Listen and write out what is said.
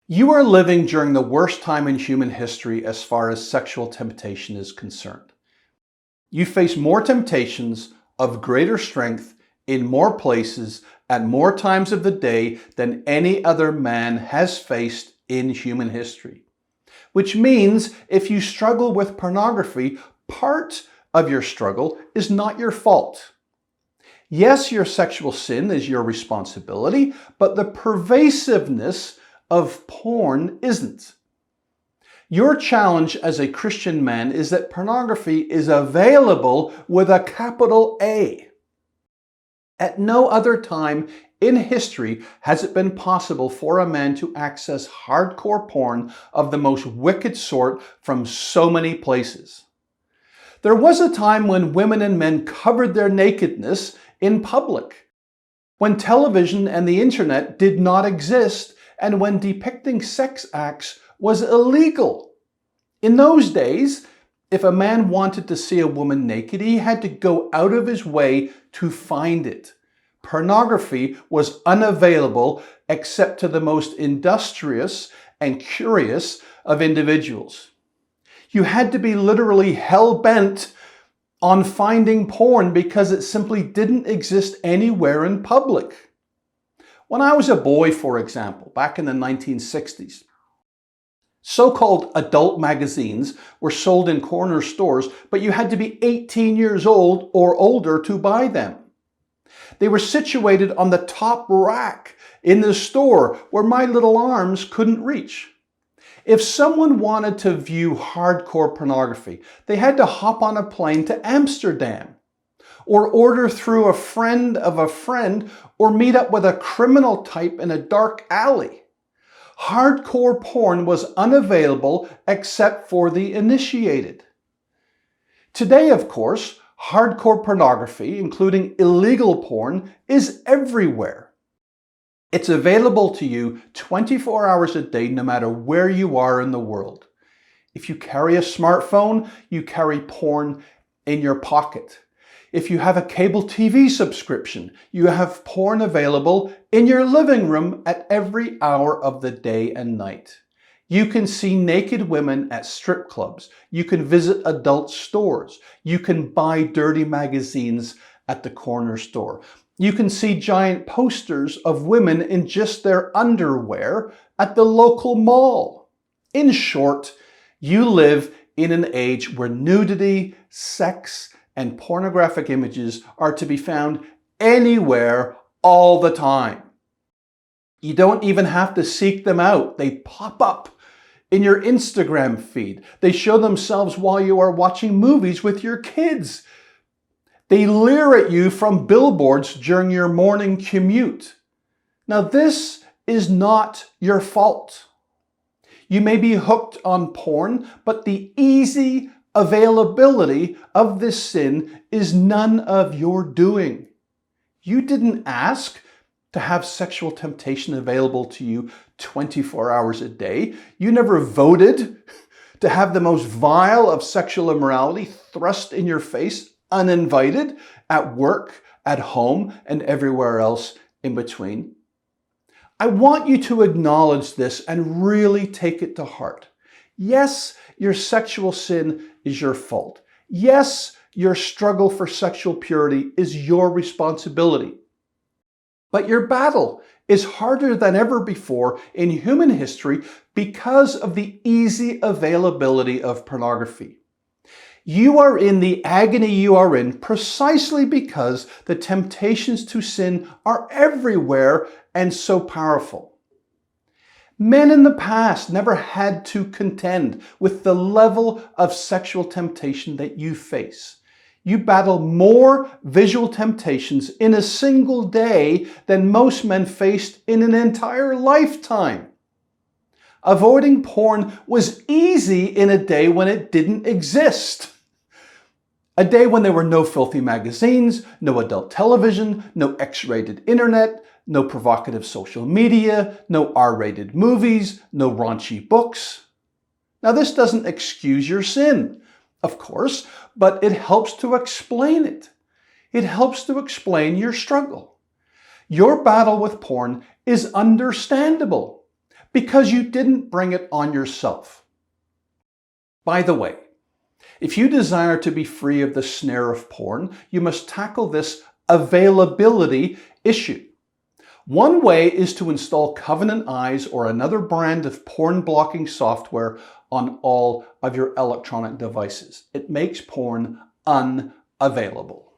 You are living during the worst time in human history as far as sexual temptation is concerned. You face more temptations of greater strength in more places at more times of the day than any other man has faced in human history. Which means if you struggle with pornography, part of your struggle is not your fault. Yes, your sexual sin is your responsibility, but the pervasiveness of porn isn't. Your challenge as a Christian man is that pornography is available with a capital A. At no other time in history has it been possible for a man to access hardcore porn of the most wicked sort from so many places. There was a time when women and men covered their nakedness in public, when television and the internet did not exist, and when depicting sex acts was illegal. In those days, if a man wanted to see a woman naked, he had to go out of his way to find it. Pornography was unavailable except to the most industrious and curious of individuals. You had to be literally hell-bent on finding porn because it simply didn't exist anywhere in public. When I was a boy, for example, back in the 1960s, so-called adult magazines were sold in corner stores, but you had to be 18 years old or older to buy them. They were situated on the top rack in the store where my little arms couldn't reach. If someone wanted to view hardcore pornography, they had to hop on a plane to Amsterdam, or order through a friend of a friend, or meet up with a criminal type in a dark alley. Hardcore porn was unavailable except for the initiated. Today, of course, hardcore pornography, including illegal porn, is everywhere. It's available to you 24 hours a day, no matter where you are in the world. If you carry a smartphone, you carry porn in your pocket. If you have a cable TV subscription, you have porn available in your living room at every hour of the day and night. You can see naked women at strip clubs. You can visit adult stores. You can buy dirty magazines at the corner store. You can see giant posters of women in just their underwear at the local mall. In short, you live in an age where nudity, sex, and pornographic images are to be found anywhere all the time. You don't even have to seek them out. They pop up in your Instagram feed. They show themselves while you are watching movies with your kids. They leer at you from billboards during your morning commute. Now, this is not your fault. You may be hooked on porn, but the easy availability of this sin is none of your doing. You didn't ask to have sexual temptation available to you 24 hours a day. You never voted to have the most vile of sexual immorality thrust in your face uninvited at work, at home, and everywhere else in between. I want you to acknowledge this and really take it to heart. Yes, your sexual sin is your fault. Yes, your struggle for sexual purity is your responsibility. But your battle is harder than ever before in human history because of the easy availability of pornography. You are in the agony you are in precisely because the temptations to sin are everywhere and so powerful. Men in the past never had to contend with the level of sexual temptation that you face. You battle more visual temptations in a single day than most men faced in an entire lifetime. Avoiding porn was easy in a day when it didn't exist. A day when there were no filthy magazines, no adult television, no X-rated internet, no provocative social media, no R-rated movies, no raunchy books. Now, this doesn't excuse your sin, of course, but it helps to explain it. It helps to explain your struggle. Your battle with porn is understandable because you didn't bring it on yourself. By the way, if you desire to be free of the snare of porn, you must tackle this availability issue. One way is to install Covenant Eyes or another brand of porn blocking software on all of your electronic devices. It makes porn unavailable.